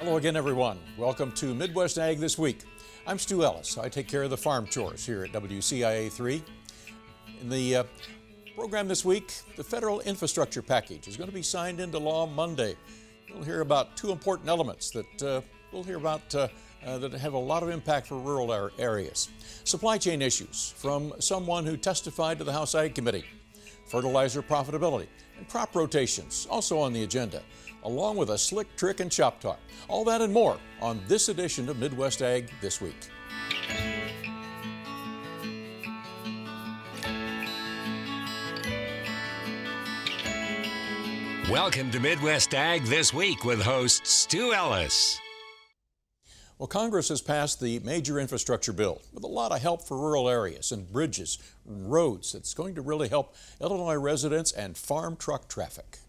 Hello again, everyone. Welcome to Midwest Ag This Week. I'm Stu Ellis. I take care of the farm chores here at WCIA 3. In the program this week, the federal infrastructure package is going to be signed into law Monday. We'll hear about two important elements that that have a lot of impact for rural areas. Supply chain issues from someone who testified to the House Ag Committee. Fertilizer profitability and crop rotations also on the agenda, along with a slick trick and shop talk. All that and more on this edition of Midwest Ag This Week. Welcome to Midwest Ag This Week with host Stu Ellis. Well, Congress has passed the major infrastructure bill with a lot of help for rural areas and bridges, roads. It's going to really help Illinois residents and farm truck traffic.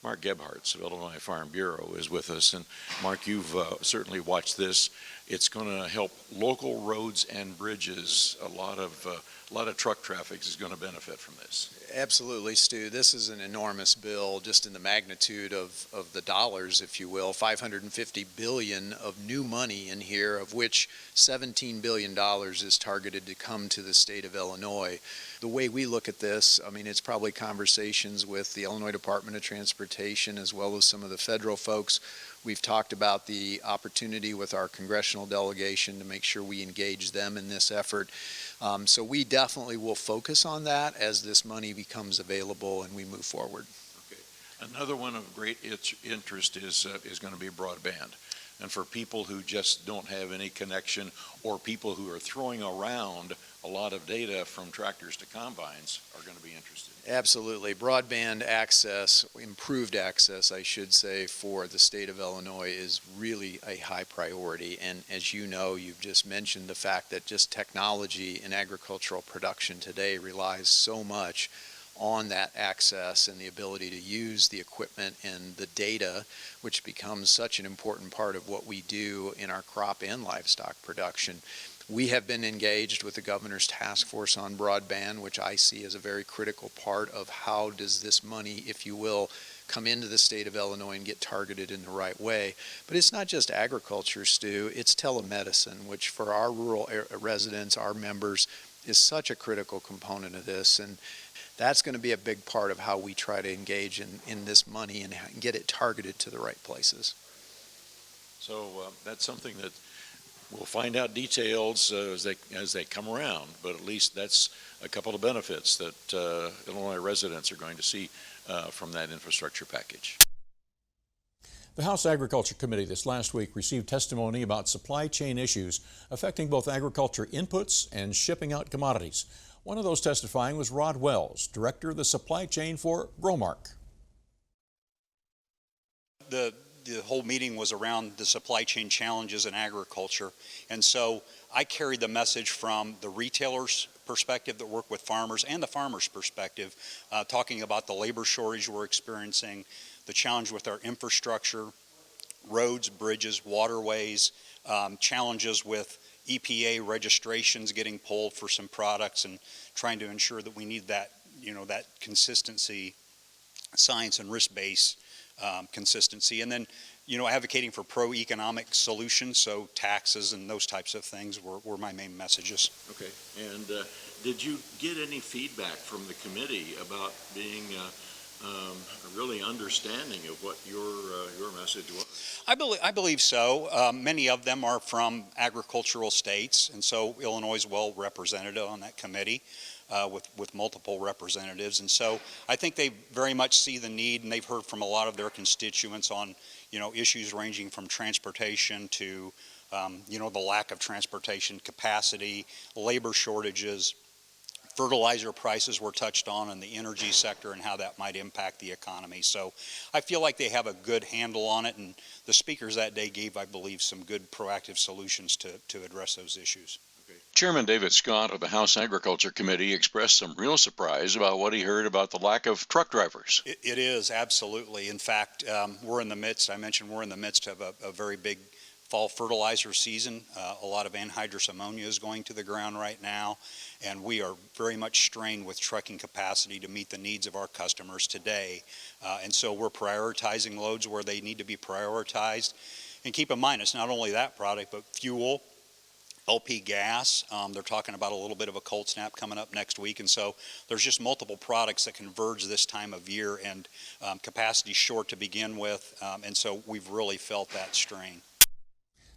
Mark Gebhartz of Illinois Farm Bureau is with us. And Mark, you've certainly watched this. It's going to help local roads and bridges. A lot of truck traffic is going to benefit from this. Absolutely, Stu. This is an enormous bill, just in the magnitude of the dollars, if you will. $550 billion of new money in here, of which $17 billion is targeted to come to the state of Illinois. The way we look at this, I mean, it's probably conversations with the Illinois Department of Transportation as well as some of the federal folks. We've talked about the opportunity with our congressional delegation to make sure we engage them in this effort. So we definitely will focus on that as this money becomes available and we move forward. Okay. Another one of great interest is going to be broadband. And for people who just don't have any connection, or people who are throwing around a lot of data from tractors to combines, are going to be interested. Absolutely. Broadband access, improved access, I should say, for the state of Illinois is really a high priority. And as you know, you've just mentioned the fact that just technology in agricultural production today relies so much on that access and the ability to use the equipment and the data, which becomes such an important part of what we do in our crop and livestock production. We have been engaged with the governor's task force on broadband, which I see as a very critical part of how does this money, if you will, come into the state of Illinois and get targeted in the right way. But it's not just agriculture, Stu, it's telemedicine, which for our rural residents, our members, is such a critical component of this. And that's going to be a big part of how we try to engage in this money and get it targeted to the right places. So that's something that we'll find out details as they come around, but at least that's a couple of benefits that Illinois residents are going to see from that infrastructure package. The House Agriculture Committee this last week received testimony about supply chain issues affecting both agriculture inputs and shipping out commodities. One of those testifying was Rod Wells, director of the supply chain for Bromark. The whole meeting was around the supply chain challenges in agriculture, and so I carried the message from the retailers' perspective that work with farmers and the farmers' perspective, talking about the labor shortage we're experiencing, the challenge with our infrastructure, roads, bridges, waterways, challenges with EPA registrations getting pulled for some products, and trying to ensure that we need that, that consistency, science and risk-based consistency, and then, advocating for pro-economic solutions, so taxes and those types of things were my main messages. Okay, and did you get any feedback from the committee about being really understanding of what your message was? I believe so. Many of them are from agricultural states, and so Illinois is well represented on that committee with multiple representatives. And so I think they very much see the need, and they've heard from a lot of their constituents on issues ranging from transportation to the lack of transportation capacity, labor shortages. Fertilizer prices were touched on in the energy sector and how that might impact the economy. So I feel like they have a good handle on it, and the speakers that day gave, I believe, some good proactive solutions to address those issues. Okay. Chairman David Scott of the House Agriculture Committee expressed some real surprise about what he heard about the lack of truck drivers. It is, absolutely. In fact, we're in the midst of a very big fall fertilizer season. A lot of anhydrous ammonia is going to the ground right now, and we are very much strained with trucking capacity to meet the needs of our customers today. And so we're prioritizing loads where they need to be prioritized. And keep in mind, it's not only that product, but fuel, LP gas. They're talking about a little bit of a cold snap coming up next week, and so there's just multiple products that converge this time of year, and capacity short to begin with, and so we've really felt that strain.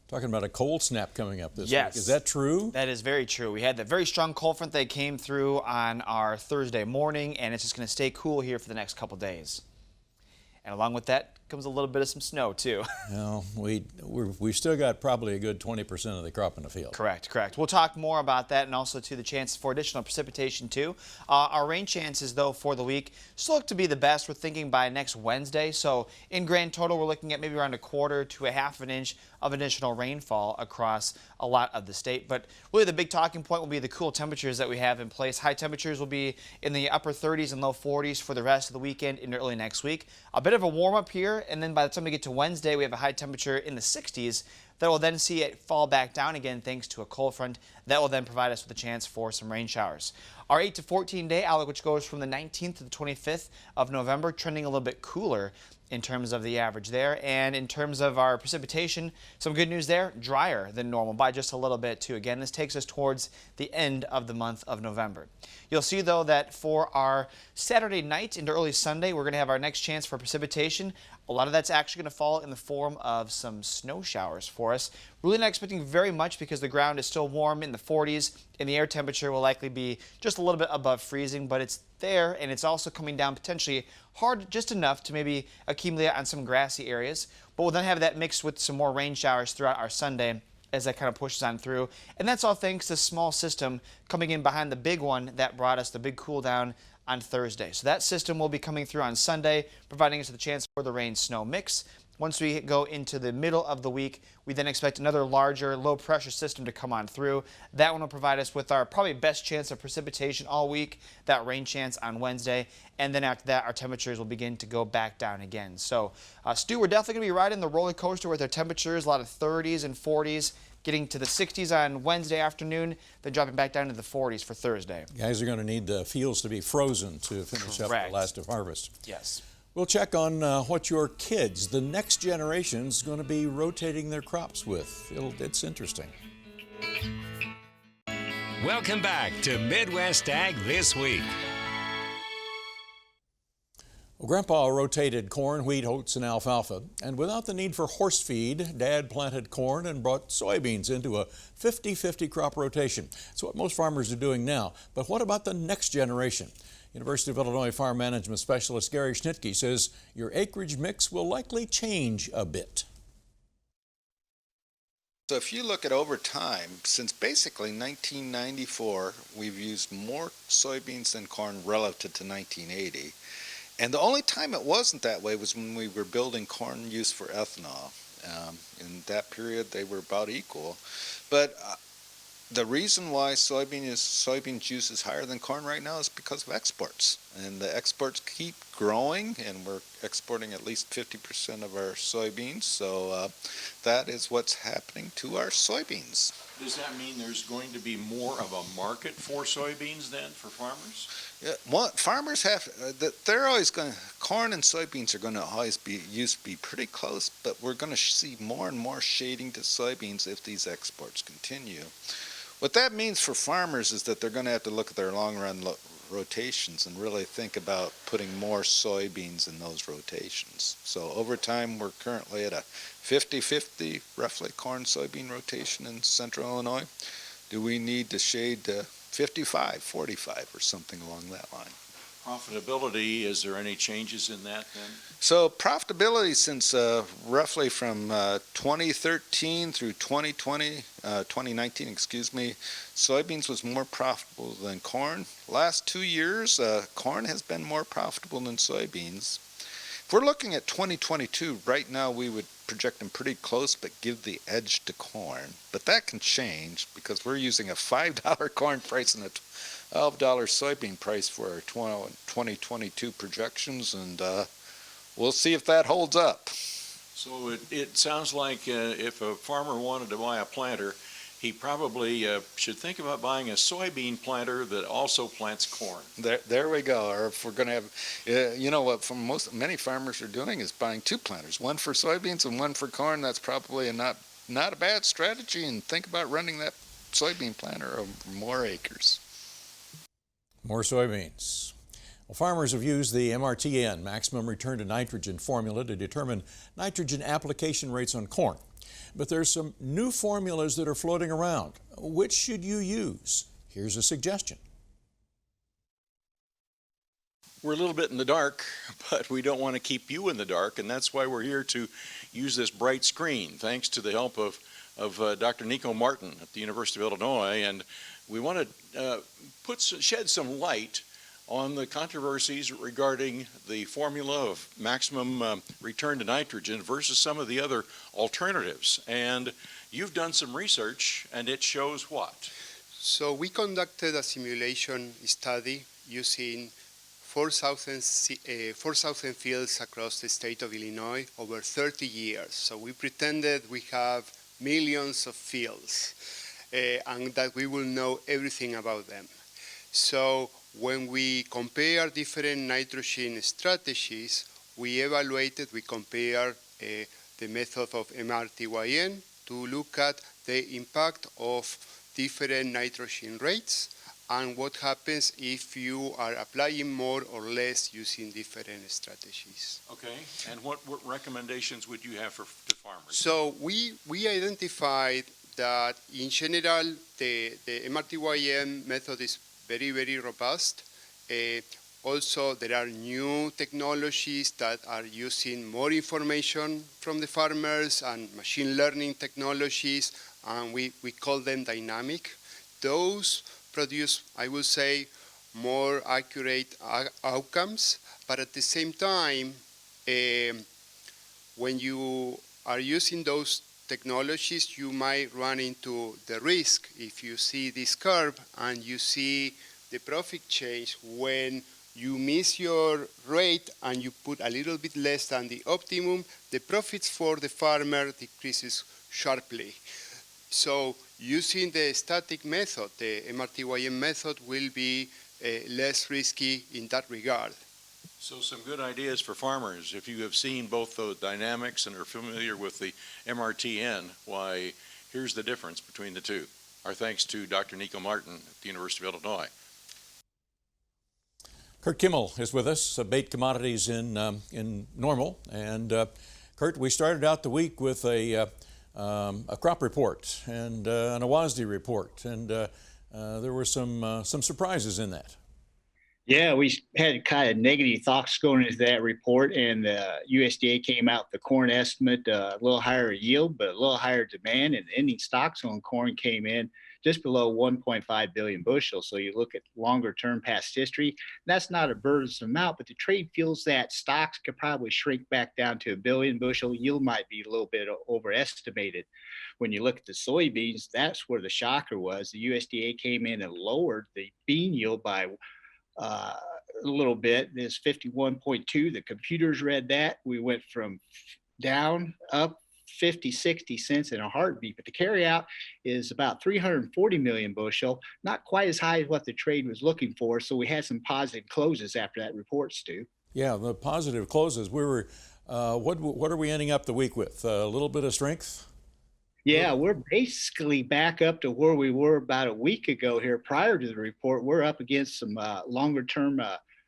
Talking about a cold snap coming up this Yes. week. Is that true? That is very true. We had that very strong cold front that came through on our Thursday morning, and it's just going to stay cool here for the next couple days. And along with that comes a little bit of some snow, too. Well, we've still got probably a good 20% of the crop in the field. Correct. We'll talk more about that and also to the chances for additional precipitation too. Our rain chances though for the week still look to be the best. We're thinking by next Wednesday. So in grand total, we're looking at maybe around 1/4 to 1/2 inch of additional rainfall across a lot of the state. But really the big talking point will be the cool temperatures that we have in place. High temperatures will be in the upper 30s and low 40s for the rest of the weekend into early next week. A bit of a warm up here, and then by the time we get to Wednesday, we have a high temperature in the 60s that will then see it fall back down again thanks to a cold front that will then provide us with a chance for some rain showers. Our 8 to 14 day outlook, which goes from the 19th to the 25th of November, trending a little bit cooler in terms of the average there. And in terms of our precipitation, some good news there, drier than normal by just a little bit too. Again, this takes us towards the end of the month of November. You'll see though that for our Saturday night into early Sunday, we're going to have our next chance for precipitation. A lot of that's actually going to fall in the form of some snow showers for us. Really not expecting very much because the ground is still warm in the 40s and the air temperature will likely be just a little bit above freezing, but it's there and it's also coming down potentially hard just enough to maybe accumulate on some grassy areas. But we'll then have that mixed with some more rain showers throughout our Sunday as that kind of pushes on through. And that's all thanks to a small system coming in behind the big one that brought us the big cool down on Thursday. So that system will be coming through on Sunday, providing us the chance for the rain-snow mix. Once we go into the middle of the week, we then expect another larger low-pressure system to come on through. That one will provide us with our probably best chance of precipitation all week, that rain chance on Wednesday. And then after that, our temperatures will begin to go back down again. So, Stu, we're definitely going to be riding the roller coaster with our temperatures, a lot of 30s and 40s, getting to the 60s on Wednesday afternoon, then dropping back down to the 40s for Thursday. Guys are going to need the fields to be frozen to finish up the last of harvest. Yes. We'll check on what your kids, the next generation, is going to be rotating their crops with. It's interesting. Welcome back to Midwest Ag This Week. Well, Grandpa rotated corn, wheat, oats, and alfalfa, and without the need for horse feed, Dad planted corn and brought soybeans into a 50-50 crop rotation. It's what most farmers are doing now. But what about the next generation? University of Illinois farm management specialist Gary Schnitke says your acreage mix will likely change a bit. So if you look at over time, since basically 1994, we've used more soybeans than corn relative to 1980. And the only time it wasn't that way was when we were building corn use for ethanol. In that period, they were about equal. But the reason why soybean juice is higher than corn right now is because of exports. And the exports keep growing, and we're exporting at least 50% of our soybeans. So that is what's happening to our soybeans. Does that mean there's going to be more of a market for soybeans then for farmers? Yeah, farmers have, they're always going to, corn and soybeans are going to always be, used to be pretty close, but we're going to see more and more shading to soybeans if these exports continue. What that means for farmers is that they're going to have to look at their long-run rotations and really think about putting more soybeans in those rotations. So over time, we're currently at a 50-50, roughly, corn-soybean rotation in central Illinois. Do we need to shade to 55-45 or something along that line? Profitability, is there any changes in that then? So profitability since roughly from 2013 through 2019, excuse me, soybeans was more profitable than corn. Last 2 years, corn has been more profitable than soybeans. If we're looking at 2022, right now we would project them pretty close but give the edge to corn. But that can change because we're using a $5 corn price and a $12 soybean price for our 2022 projections, and we'll see if that holds up. So it sounds like if a farmer wanted to buy a planter, he probably should think about buying a soybean planter that also plants corn. There we go. Or if we're going to have, you know what, many farmers are doing is buying two planters, one for soybeans and one for corn. That's probably not a bad strategy. And think about running that soybean planter over more acres. More soybeans. Well, farmers have used the MRTN, maximum return to nitrogen formula, to determine nitrogen application rates on corn. But there's some new formulas that are floating around. Which should you use? Here's a suggestion. We're a little bit in the dark, but we don't want to keep you in the dark, and that's why we're here to use this bright screen, thanks to the help of Dr. Nico Martin at the University of Illinois. And we want to shed some light on the controversies regarding the formula of maximum return to nitrogen versus some of the other alternatives. And you've done some research, and it shows what? So we conducted a simulation study using 4,000 fields across the state of Illinois over 30 years. So we pretended we have millions of fields and that we will know everything about them. So when we compare different nitrogen strategies, we compare the method of MRTYN to look at the impact of different nitrogen rates and what happens if you are applying more or less using different strategies. Okay, and what recommendations would you have to farmers? So we identified that in general the MRTYN method is very, very robust. Also, there are new technologies that are using more information from the farmers and machine learning technologies, and we call them dynamic. Those produce, I would say, more accurate outcomes, but at the same time, when you are using those technologies, you might run into the risk if you see this curve and you see the profit change when you miss your rate and you put a little bit less than the optimum, the profits for the farmer decreases sharply. So using the static method, the MRTYN method, will be less risky in that regard. So some good ideas for farmers. If you have seen both the dynamics and are familiar with the MRTN, why, here's the difference between the two. Our thanks to Dr. Nico Martin at the University of Illinois. Kurt Kimmel is with us, bait commodities in Normal. And Kurt, we started out the week with a crop report and an WASDE report, and there were some surprises in that. Yeah, we had kind of negative thoughts going into that report, and the USDA came out with the corn estimate, a little higher yield, but a little higher demand, and ending stocks on corn came in just below 1.5 billion bushels. So you look at longer term past history, that's not a burdensome amount, but the trade feels that stocks could probably shrink back down to 1 billion bushel. Yield might be a little bit overestimated. When you look at the soybeans, that's where the shocker was. The USDA came in and lowered the bean yield by a little bit. It's 51.2. The computers read that. We went from down up 50, 60 cents in a heartbeat, but the carryout is about 340 million bushel, not quite as high as what the trade was looking for. So we had some positive closes after that report, Stu. Yeah, the positive closes. We were, what are we ending up the week with? A little bit of strength? Yeah, we're basically back up to where we were about a week ago here prior to the report. We're up against some longer term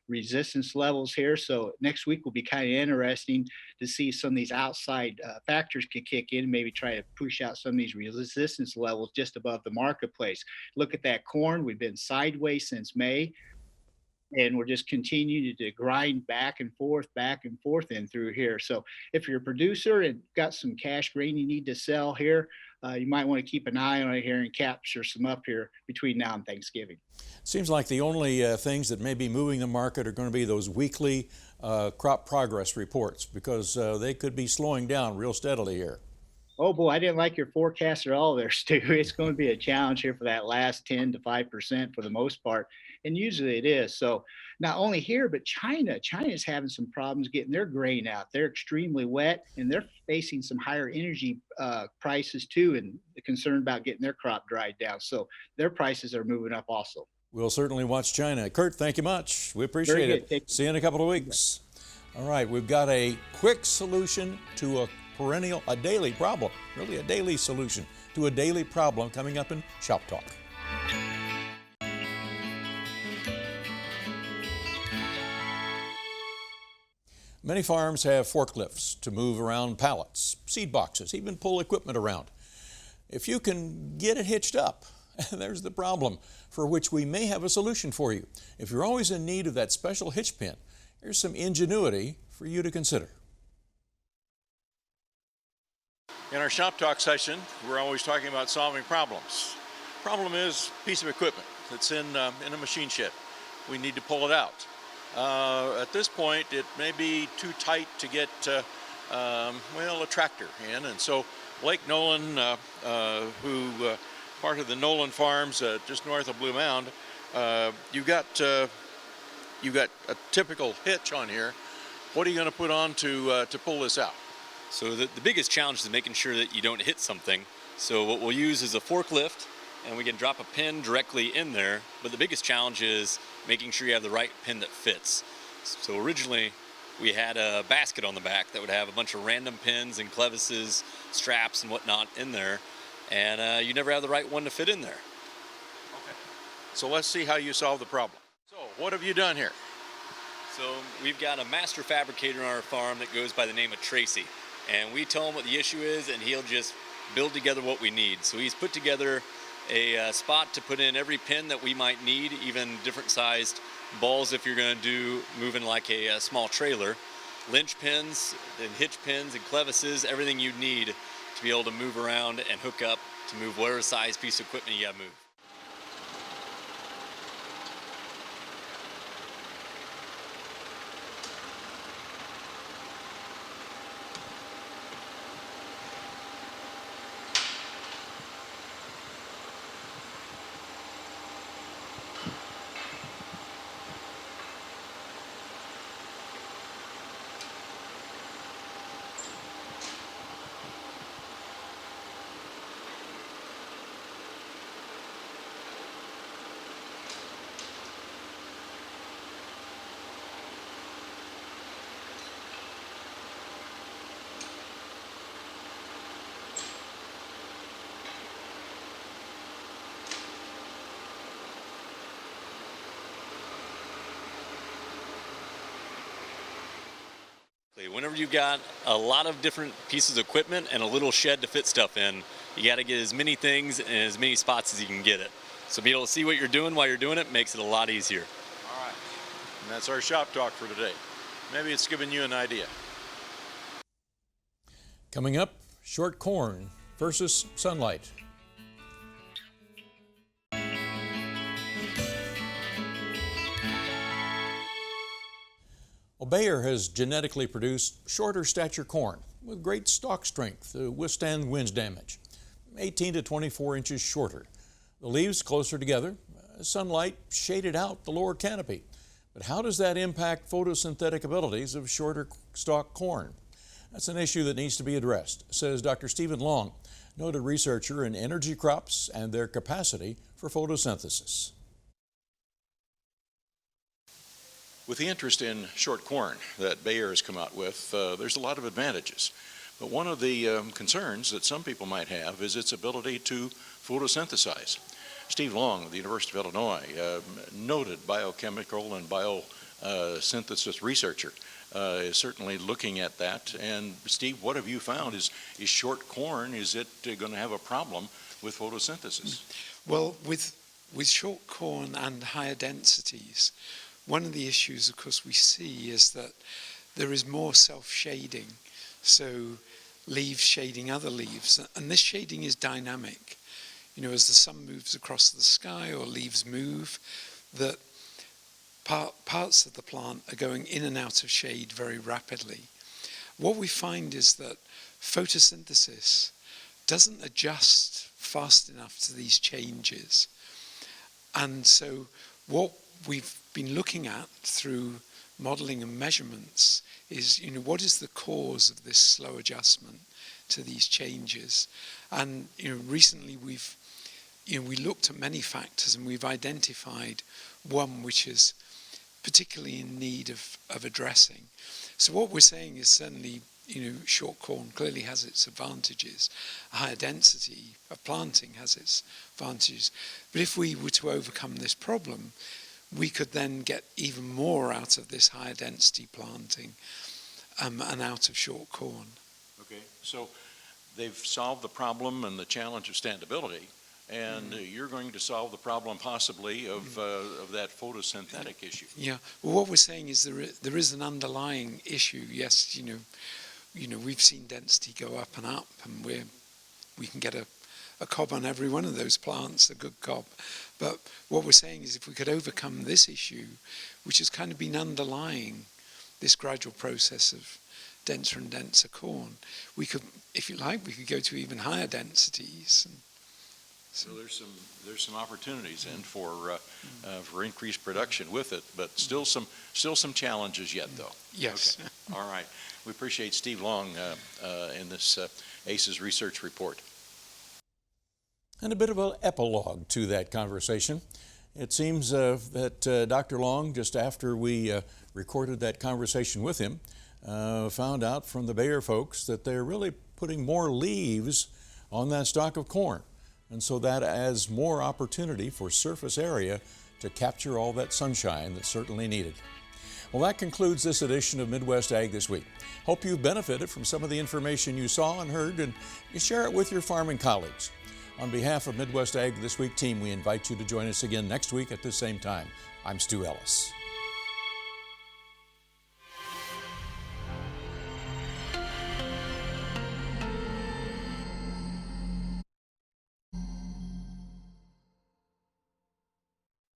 resistance levels here. So next week will be kind of interesting to see some of these outside factors could kick in, maybe try to push out some of these resistance levels just above the marketplace. Look at that corn. We've been sideways since May, and we're just continuing to grind back and forth and through here. So if you're a producer and got some cash grain you need to sell here, you might want to keep an eye on it here and capture some up here between now and Thanksgiving. Seems like the only things that may be moving the market are going to be those weekly crop progress reports, because they could be slowing down real steadily here. Oh boy, I didn't like your forecast at all there, Stu. It's going to be a challenge here for that last 10 to 5% for the most part, and usually it is. So not only here, but China's having some problems getting their grain out. They're extremely wet, and they're facing some higher energy prices too, and concerned about getting their crop dried down. So their prices are moving up also. We'll certainly watch China. Kurt, thank you much. We appreciate it. See you in a couple of weeks. All right, we've got a quick solution to a daily problem, really a daily solution to a daily problem coming up in Shop Talk. Many farms have forklifts to move around pallets, seed boxes, even pull equipment around. If you can get it hitched up, there's the problem for which we may have a solution for you. If you're always in need of that special hitch pin, here's some ingenuity for you to consider. In our Shop Talk session, we're always talking about solving problems. Problem is a piece of equipment that's in a machine shed. We need to pull it out. At this point, it may be too tight to get, a tractor in, and so Blake Nolan, part of the Nolan Farms just north of Blue Mound, you've got a typical hitch on here. What are you going to put on to pull this out? So the biggest challenge is making sure that you don't hit something. So what we'll use is a forklift, and we can drop a pin directly in there. But the biggest challenge is making sure you have the right pin that fits. So originally we had a basket on the back that would have a bunch of random pins and clevises, straps and whatnot in there. And you never have the right one to fit in there. Okay. So let's see how you solve the problem. So what have you done here? So we've got a master fabricator on our farm that goes by the name of Tracy. And we tell him what the issue is, and he'll just build together what we need. So he's put together a spot to put in every pin that we might need, even different sized balls if you're going to do moving like a small trailer, linch pins and hitch pins and clevises, everything you need to be able to move around and hook up to move whatever size piece of equipment you got to move. Whenever you've got a lot of different pieces of equipment and a little shed to fit stuff in, you got to get as many things in as many spots as you can get it. So being able to see what you're doing while you're doing it makes it a lot easier. All right. And that's our Shop Talk for today. Maybe it's given you an idea. Coming up, short corn versus sunlight. Well, Bayer has genetically produced shorter stature corn with great stalk strength to withstand wind damage, 18 to 24 inches shorter. The leaves closer together, sunlight shaded out the lower canopy. But how does that impact photosynthetic abilities of shorter stalk corn? That's an issue that needs to be addressed, says Dr. Stephen Long, noted researcher in energy crops and their capacity for photosynthesis. With the interest in short corn that Bayer has come out with, there's a lot of advantages. But one of the concerns that some people might have is its ability to photosynthesize. Steve Long of the University of Illinois, noted biochemical and biosynthesis researcher, is certainly looking at that. And Steve, what have you found? Is short corn, is it going to have a problem with photosynthesis? Well, with short corn and higher densities, one of the issues, of course, we see is that there is more self-shading, so leaves shading other leaves, and this shading is dynamic. You know, as the sun moves across the sky or leaves move, that parts of the plant are going in and out of shade very rapidly. What we find is that photosynthesis doesn't adjust fast enough to these changes, and so what we've been looking at through modeling and measurements is, what is the cause of this slow adjustment to these changes? And, recently we looked at many factors and we've identified one which is particularly in need of addressing. So what we're saying is certainly, short corn clearly has its advantages. A higher density of planting has its advantages. But if we were to overcome this problem, we could then get even more out of this higher density planting and out of short corn. Okay, so they've solved the problem and the challenge of standability, and you're going to solve the problem possibly of that photosynthetic issue. Yeah, well, what we're saying is there is an underlying issue. Yes, we've seen density go up, and we can get a cob on every one of those plants, a good cob. But what we're saying is if we could overcome this issue, which has kind of been underlying this gradual process of denser and denser corn, we could, if you like, we could go to even higher densities. So there's some opportunities in for increased production with it, but still some challenges yet, though. Yes. Okay. All right. We appreciate Steve Long in this ACES research report. And a bit of an epilogue to that conversation. It seems that Dr. Long, just after we recorded that conversation with him, found out from the Bayer folks that they're really putting more leaves on that stalk of corn. And so that adds more opportunity for surface area to capture all that sunshine that's certainly needed. Well, that concludes this edition of Midwest Ag This Week. Hope you've benefited from some of the information you saw and heard, and you share it with your farming colleagues. On behalf of Midwest Ag This Week team, we invite you to join us again next week at the same time. I'm Stu Ellis.